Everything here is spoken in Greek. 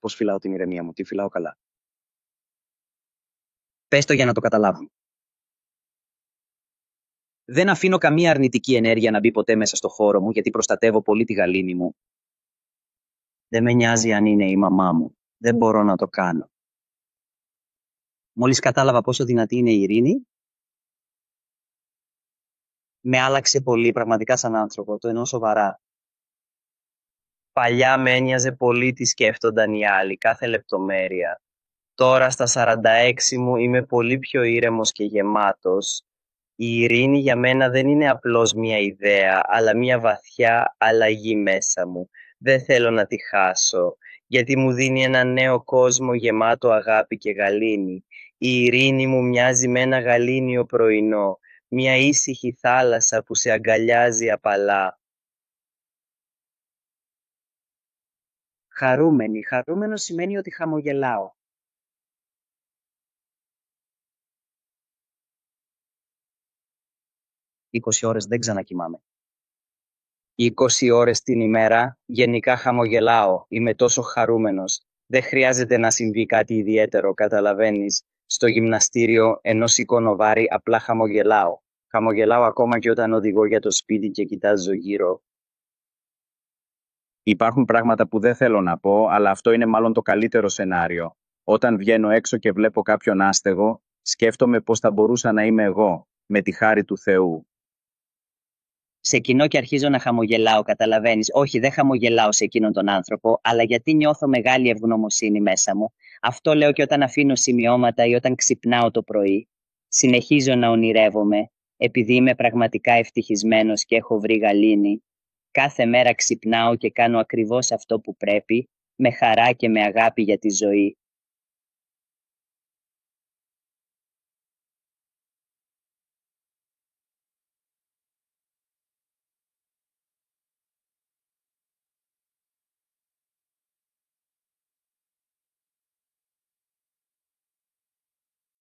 Πώς φυλάω την ηρεμία μου, τι φυλάω καλά. Πες το για να το καταλάβω. Δεν αφήνω καμία αρνητική ενέργεια να μπει ποτέ μέσα στο χώρο μου, γιατί προστατεύω πολύ τη γαλήνη μου. Δεν με νοιάζει αν είναι η μαμά μου. Δεν μπορώ να το κάνω. Μόλις κατάλαβα πόσο δυνατή είναι η ειρήνη, με άλλαξε πολύ πραγματικά σαν άνθρωπο, το εννοώ σοβαρά. Παλιά με ένοιαζε πολύ τι σκέφτονταν οι άλλοι, κάθε λεπτομέρεια. Τώρα στα 46 μου είμαι πολύ πιο ήρεμος και γεμάτος. Η ειρήνη για μένα δεν είναι απλώς μια ιδέα, αλλά μια βαθιά αλλαγή μέσα μου. Δεν θέλω να τη χάσω, γιατί μου δίνει ένα νέο κόσμο γεμάτο αγάπη και γαλήνη. Η ειρήνη μου μοιάζει με ένα γαλήνιο πρωινό, μια ήσυχη θάλασσα που σε αγκαλιάζει απαλά. Χαρούμενη. Χαρούμενο σημαίνει ότι χαμογελάω. 20 ώρες δεν ξανακοιμάμαι. 20 ώρες την ημέρα γενικά χαμογελάω. Είμαι τόσο χαρούμενος. Δεν χρειάζεται να συμβεί κάτι ιδιαίτερο, καταλαβαίνεις. Στο γυμναστήριο ενώ σηκώνω βάρη απλά χαμογελάω. Χαμογελάω ακόμα και όταν οδηγώ για το σπίτι και κοιτάζω γύρω. Υπάρχουν πράγματα που δεν θέλω να πω, αλλά αυτό είναι μάλλον το καλύτερο σενάριο. Όταν βγαίνω έξω και βλέπω κάποιον άστεγο, σκέφτομαι πώς θα μπορούσα να είμαι εγώ, με τη χάρη του Θεού. Σε εκείνο και αρχίζω να χαμογελάω, καταλαβαίνεις. Όχι, δεν χαμογελάω σε εκείνον τον άνθρωπο, αλλά γιατί νιώθω μεγάλη ευγνωμοσύνη μέσα μου. Αυτό λέω και όταν αφήνω σημειώματα ή όταν ξυπνάω το πρωί. Συνεχίζω να ονειρεύομαι, επειδή είμαι πραγματικά ευτυχισμένος και έχω βρει γαλήνη. Κάθε μέρα ξυπνάω και κάνω ακριβώς αυτό που πρέπει, με χαρά και με αγάπη για τη ζωή.